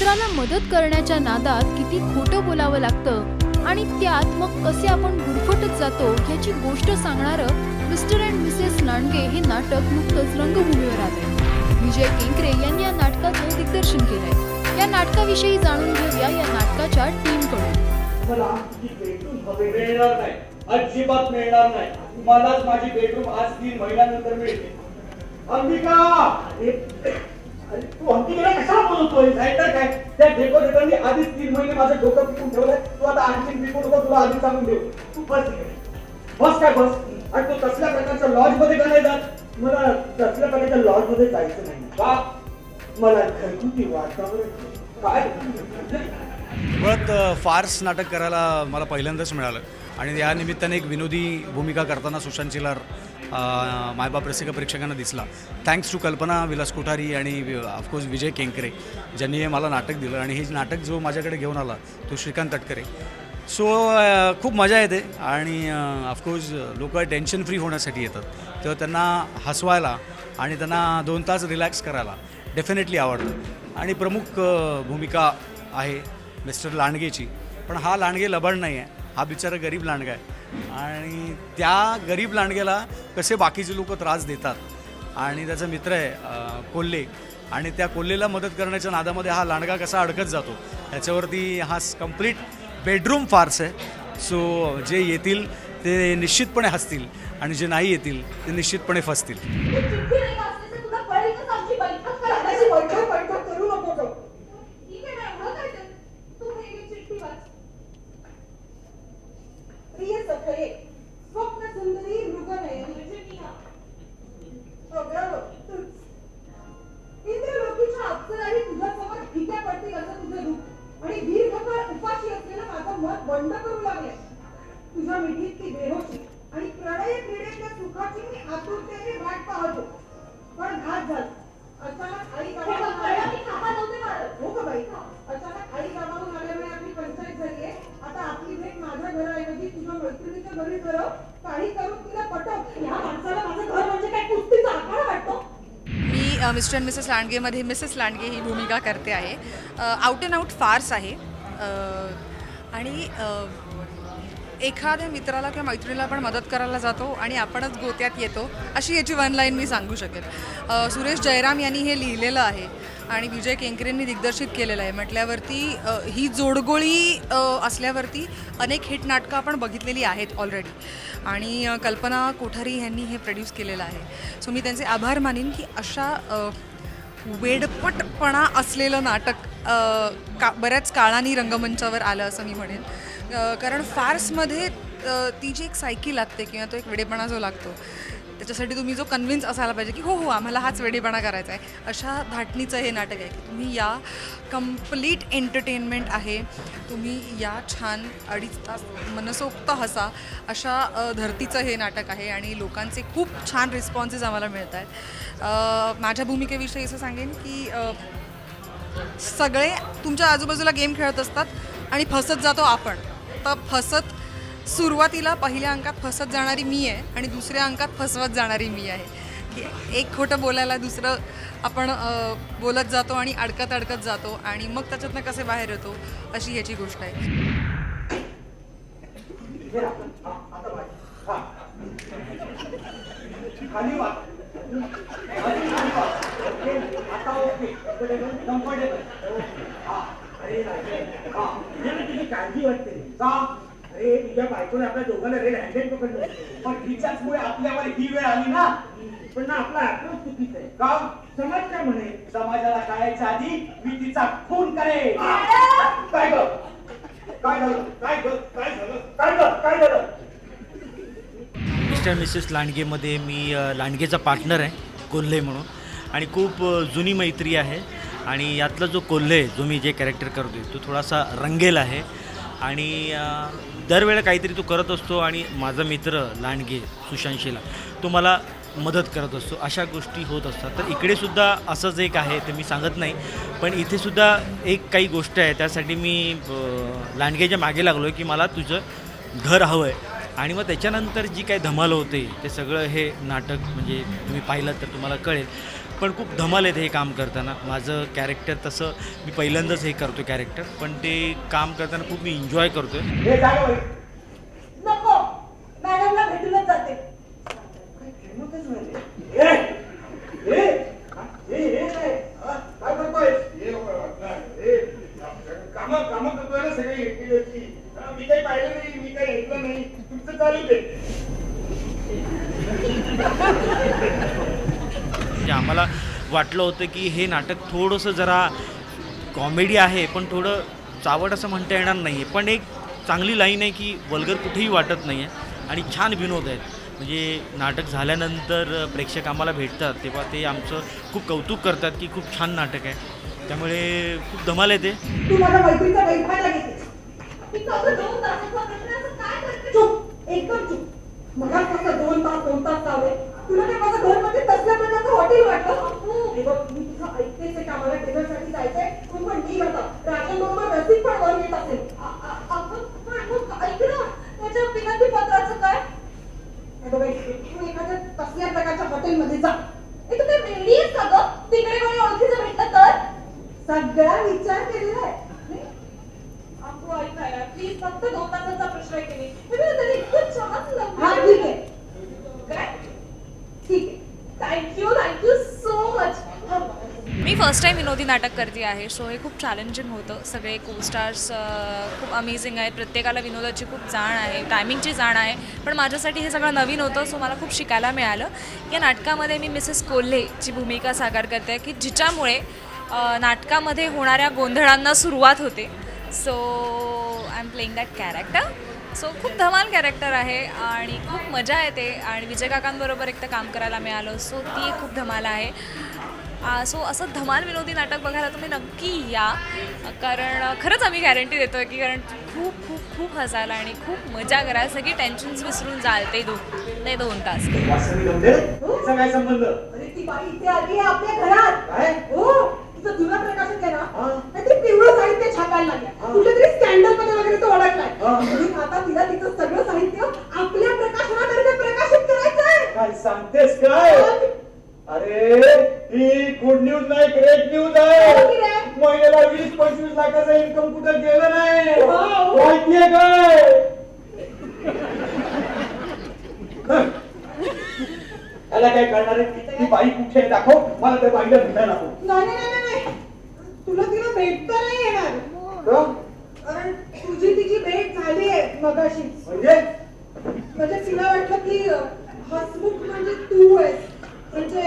मित्राला मदत करण्याच्या नादात किती खोटं बोलावं लागतं आणि त्यात मग कसे आपण गुरफटत जातो ह्याची गोष्ट सांगणारं मिस्टर अँड मिसेस लांडगे हे नाटक नुकतंच रंगभूमीवर आलंय. विजय केंकरे यांनी या नाटकाचं दिग्दर्शन केलंय. या नाटकाविषयी जाणून घेऊया या नाटकाच्या टीमकडून. मला ती बेडरूम हवे मिळणार नाही, अजिबात मिळणार नाही. मलाच माझी बेडरूम आज 3 महिन्यानंतर मिळते. अंबिका, अरे तू अंबिकेला कशाला बोलतोय? नाही तर काय, त्या डेकोरेटरने आधीच 3 महिने माझं डोकं पिकून ठेवलंय. तू आता आणखीन पिकू नको, तुला आधी सांगून देऊ. तू बस इकडे. बस काय बस. आणि तू तसल्या प्रकारच्या लॉज मध्ये का नाही जात? मला तसल्या प्रकारच्या लॉज मध्ये जायचं नाही. का? मला घरगुती वातावरण काय मुळात फार्स नाटक करायला मला पहिल्यांदाच मिळालं आणि या निमित्ताने एक विनोदी भूमिका करताना सुशांत चिलार मायबाप रसिक प्रेक्षकांना दिसला. थँक्स टू कल्पना विलास कोठारी आणि ऑफकोर्स विजय केंकरे ज्यांनी हे मला नाटक दिलं आणि हे नाटक जो माझ्याकडे घेऊन आला तो श्रीकांत तटकरे. सो खूप मजा येते आणि ऑफकोर्स लोक टेन्शन फ्री होण्यासाठी येतात तेव्हा त्यांना हसवायला आणि त्यांना 2 तास रिलॅक्स करायला डेफिनेटली आवडतं. आणि प्रमुख भूमिका आहे मिस्टर लांडगेची. पण हा लांडगे लबाड नाही आहे, हा बिचारा गरीब लांडगा आहे आणि त्या गरीब लांडग्याला कसे बाकीचे लोक त्रास देतात आणि त्याचा मित्र आहे कोल्हे आणि त्या कोल्हेला मदत करण्याच्या नादामध्ये हा लांडगा कसा अडकत जातो याच्यावरती हा कंप्लीट बेडरूम फार्स आहे. सो जे येतील ते निश्चितपणे हसतील आणि जे नाही येतील ते निश्चितपणे फसतील. बंद करू लागले. तुझ्या मिठीतली बेहोशी आणि प्रणय क्रीडेच्या सुखाची मी आतुरतेने वाट पाहतो. पण घात झाला. अचानक आई हो का बाई, अचानक आई गावाहून आल्यामुळे आपली पंचायत झाली आहे. आता आपली भेट माझ्या घराऐवजी तुझ्या मैत्रिणीच्या घरी करव. काही करून तिला पटव. या माणसाला माझं घर म्हणजे काय कुस्तीचा आखाडा वाटतो. मी मिस्टर अँड मिसेस लांडगेमध्ये मिसेस लांडगे ही भूमिका करते आहे. आउट अँड आउट फार्स आहे आणि एखाद्या मित्राला किंवा मैत्रिणीला आपण मदत करायला जातो आणि आपणच गोत्यात येतो अशी याची 1 लाईन मी सांगू शकेल. सुरेश जयराम यांनी हे लिहिलेलं आहे आणि विजय केंकरेंनी दिग्दर्शित केलेलं आहे. म्हटल्यावरती ही जोडगोळी असल्यावरती अनेक हिट नाटकं आपण बघितलेली आहेत ऑलरेडी आणि कल्पना कोठारी यांनी हे प्रोड्यूस केलेलं आहे. सो मी त्यांचे आभार मानीन की अशा वेडपटपणा असलेलं नाटक बऱ्याच काळाने रंगमंचावर आलं असं मी म्हणेन. कारण फार्समध्ये ती जी एक सायकी लागते किंवा तो एक वेडेपणा जो लागतो त्याच्यासाठी तुम्ही जो कन्व्हिन्स असायला पाहिजे की हो हो आम्हाला हाच वेडेपणा करायचा आहे, अशा धाटणीचं हे नाटक आहे की तुम्ही या कंप्लीट एंटरटेनमेंट आहे. तुम्ही या छान 2.5 तास मनसोक्त हसा अशा धर्तीचं हे नाटक आहे आणि लोकांचे खूप छान रिस्पॉन्सेस आम्हाला मिळत आहेत. माझ्या भूमिकेविषयी असं सांगेन की सगळे तुमच्या आजूबाजूला गेम खेळत असतात आणि फसत जातो आपण. तर सुरुवातीला पहिल्या अंकात फसत जाणारी मी आहे आणि दुसऱ्या अंकात फसवत जाणारी मी आहे की एक खोटं बोलायला दुसरं आपण बोलत जातो आणि अडकत जातो आणि मग त्याच्यातनं कसे बाहेर येतो अशी ह्याची गोष्ट आहे. काळजी वाटते का? अरे तुझ्या बायकोने आपल्या दोघांना रेड हँडेड पकडलं पण तिच्याचमुळे आपल्यावर ही वेळ आली ना. पण ना आपला अप्रोच चुकीचा आहे. का? समाज काय म्हणे? समाजाला कळायच्या आधी मी तिचा खून करेन. काय ग? काय झालं? काय ग? काय झालं? काय ग? काय झालं? मिस्टर मिसेस लांडगेमध्ये मी लांडगेचा पार्टनर आहे कोल्हे म्हणून आणि खूप जुनी मैत्री आहे आणि यातला जो कोल्हे जो मी जे कॅरेक्टर करतो तो थोडासा रंगेल आहे आणि दरवेळेला काहीतरी तो करत असतो आणि माझा मित्र लांडगे सुशांत शिला तो मला मदत करत असतो. अशा गोष्टी होत असतात. तर इकडेसुद्धा असंच एक आहे ते मी सांगत नाही पण इथेसुद्धा एक काही गोष्ट आहे त्यासाठी मी लांडगेच्या मागे लागलो आहे की मला तुझं घर हवं आहे आणि मग त्याच्यानंतर जी काही धमाल होते ते सगळं हे नाटक म्हणजे तुम्ही पाहिलं तर तुम्हाला कळेल. पण खूप धमाल येते हे काम करताना. माझं कॅरेक्टर तसं मी पहिल्यांदाच हे करतो कॅरेक्टर, पण ते काम करताना खूप मी एन्जॉय करतो आहे. हे जागा बाई. नको मॅडमला भेटूनच जाते. काय किंमतच नाही. ए, ए, ए, काय? हा, काय करतोय? कामं करतोय ना सगळी एकटी. मी काही पाहिलं नाही, मी काही ऐकलं नाही. तुमचं चालू दे. म्हणजे आम्हाला वाटलं होतं की हे नाटक थोडंसं जरा कॉमेडी आहे, पण थोडं चावट असं म्हणता येणार नाही आहे, पण एक चांगली लाईन आहे की वल्गर कुठेही वाटत नाही आहे आणि छान विनोद आहेत. म्हणजे नाटक झाल्यानंतर प्रेक्षक आम्हाला भेटतात तेव्हा ते आमचं खूप कौतुक करतात की खूप छान नाटक आहे, त्यामुळे खूप धमाल येते. तू माझ्या मैत्रीचा गैरफायदा घेतेस. मी कसं 2 तासाचा प्रश्न असं काय करते? चूप, एकदम चूप. मला कसं 2 तास चालले. तुला काय माझं घर म्हणजे तसल्या प्रकारचं हॉटेल वाटलं? हे बघ, मी तुझं ऐकतेच आहे की आम्हाला डिनरसाठी जायचंय. तू पण मी आता राजांबरोबर रसिक पण वर येत असेल. पण मग ऐक ना, त्याच्या विनंती पत्राचं काय? अगं बाई, तू एखाद्या तसल्या प्रकारच्या हॉटेलमध्ये जा. तू काय वेडी आहेस का गं? तिकडे कोणी ओळखीचं भेटलं तर? सगळा विचार केलेला आहे. आपू ऐकायला प्लीज, फक्त 2 तासाचा प्रश्न आहे की नाही. इतकं छान लग्न. हा ठीक आहे. काय? ठीक आहे. Thank you so much. मी फर्स्ट टाईम विनोदी नाटक करते आहे, सो हे खूप चॅलेंजिंग होतं. सगळे को स्टार्स खूप अमेझिंग आहेत. प्रत्येकाला विनोदाची खूप जाण आहे, टायमिंगची जाण आहे, पण माझ्यासाठी हे सगळं नवीन होतं, सो मला खूप शिकायला मिळालं. या नाटकामध्ये मी मिसेस कोल्हेची भूमिका साकार करते की जिच्यामुळे नाटकामध्ये होणाऱ्या गोंधळांना सुरुवात होते. So I am playing that character. So खूप धमाल कॅरेक्टर आहे आणि खूप मजा येते आणि विजय काकांबरोबर एक तर काम करायला मिळालं, सो ती खूप धमाल आहे. सो असं धमाल विनोदी नाटक बघायला तुम्ही नक्की या, कारण खरंच आम्ही गॅरंटी देतो आहे की कारण खूप खूप खूप हसायला आणि खूप मजा करायला, सगळी टेन्शन्स विसरून जाल ते 2 तास. वासवी गमते? तिचा काय संबंध? अरे ती बाई इथे आली आहे आपल्या घरात. काय? हो, तिचं जुनं प्रकाशन आहे ना, ते पिवळं साहित्य छापायला लागलं. कुठल्या तरी स्कॅन्डल मध्ये वगैरे तो अडकलाय. आणि आता तिला तिचं सगळं साहित्य आपल्या प्रकाशनातर्फे प्रकाशित करायचंय. काय सांगतेस काय? अरे ही गुड न्यूज नाही, ग्रेट न्यूज आहे. महिन्याला 20-25 लाखाचं इन्कम कुठं गेलं नाही. माहितीये काय? त्याला काय करणार आहे? ती बाई कुठे आहे दाखव मला. त्या बाईला भेटायला नको. नाही, तुला तिला भेटता नाही येणार. का? कारण तुझी तिची भेट झाली आहे मगाशी. म्हणजे तिला वाटलं की हसमुख म्हणजे तू आहेस, म्हणजे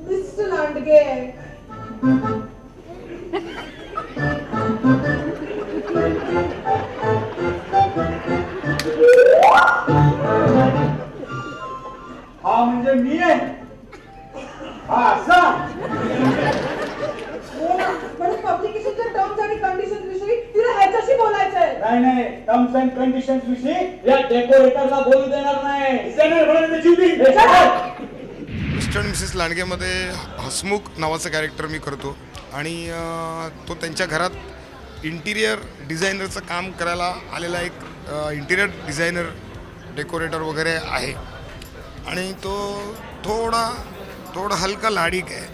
मिस्टर लांडगे आहे. हा म्हणजे मी आहे. हा असा म्हणून पब्लिकेशनच्या टर्म्स आणि कंडिशन्स विषयी तिला ह्याच्याशी बोलायचं आहे. नाही, टर्म्स अँड कंडिशन्स विषयी या डेकोरेटरला बोलू देणार नाही. मिस्टर अँड मिसेस लांडगेमध्ये हसमुख नावाचं कॅरेक्टर मी करतो आणि तो त्यांच्या घरात इंटिरियर डिझायनरचं काम करायला आलेला एक इंटिरियर डिझायनर डेकोरेटर वगैरे आहे आणि तो थोडा हलका लाडीक आहे.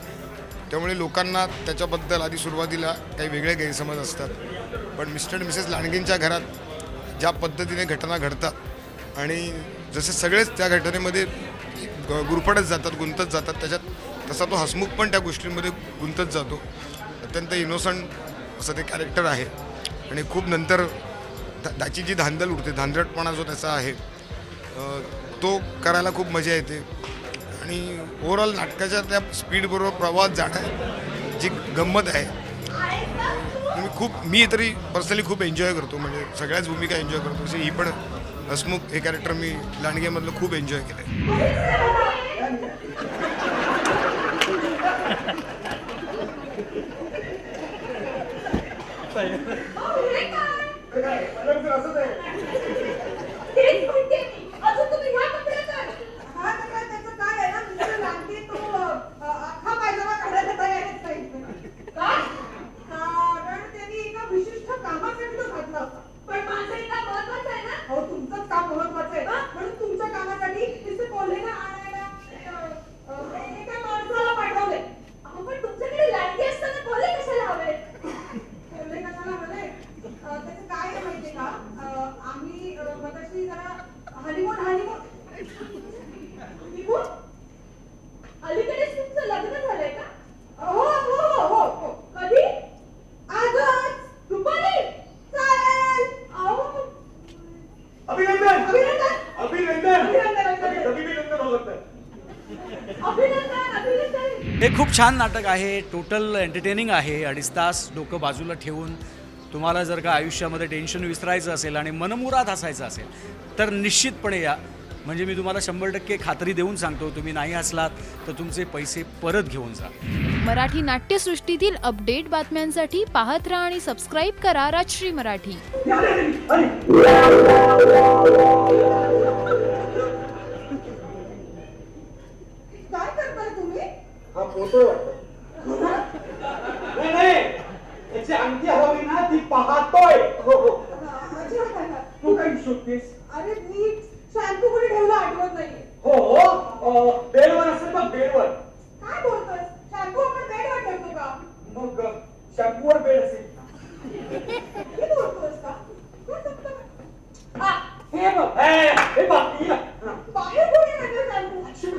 त्यामुळे लोकांना त्याच्याबद्दल आधी सुरुवातीला काही वेगळे गैरसमज असतात, पण मिस्टर अँड मिसेस लांडगेंच्या घरात ज्या पद्धतीने घटना घडतात आणि जसे सगळेच त्या घटनेमध्ये गुरफटत जातात, गुंतत जातात, त्याच्यात तसा तो हसमुख पण त्या गोष्टींमध्ये गुंतत जातो. अत्यंत इनोसंट असं ते कॅरेक्टर आहे आणि खूप नंतर त्याची जी धांदल उडते, धांदरटपणा जो त्याचा आहे तो करायला खूप मजा येते आणि ओव्हरऑल नाटकाच्या त्या स्पीडबरोबर प्रवाहात जाणं जी गंमत आहे मी तरी पर्सनली खूप एन्जॉय करतो. म्हणजे सगळ्याच भूमिका एन्जॉय करतो. अशी ही पण हसमुख हे कॅरेक्टर मी लांडगेमधलं खूप एन्जॉय केलं आहे. अजून तुम्ही ह्या कपड्यात आहे. हा कपडा त्याचं काय आहे ना, मिस्टर लांडगे तो अख्खा पायजमा काढायला तयार आहेत. का? कारण त्यांनी एका विशिष्ट कामासाठी तो घातला होता. पण माझं काम महत्वाचं आहे ना. हो, तुमचंच काम महत्वाचं आहे. अभिनंदन अभिनंदन अभिनंदन अभिनंदन. अभिनंदन हो सकतं. अभिनंदन अभिनंदन. हे खूप छान नाटक आहे, टोटल एंटरटेनिंग आहे. 2.5 तास डोकं बाजूला ठेवून तुम्हाला जर का आयुष्यामध्ये टेन्शन विसरायचं असेल आणि मनमुराद हसायचं असेल तर निश्चितपणे या. म्हणजे मी तुम्हाला 100% खात्री देऊन सांगतो, तुम्ही नाही हसलात तर तुमचे पैसे परत घेऊन जा. मराठी नाट्यसृष्टीतील अपडेट बातम्यांसाठी पाहत राहा आणि सबस्क्राईब करा राजश्री मराठी. काय करताय तुम्ही? हा फोटो वाटतं. नाही याची अंगठी हरवली ना ती पाहतोय. हो हो अजिबात नाही. तू काही शोधतेस? अरे मी शॅम्पू कुठे ठेवला आठवत नाहीये. हो बेडवर असेल बघ बेडवर. काय बोलतोय? शॅम्पू आपण बेडवर ठेवतो का? मग शॅम्पूवर बेड असेल. किती बोलतोयस का? हा, हे बघ हे बाकी बाहेर कोणी टाकलं शॅम्पू? लक्ष्मी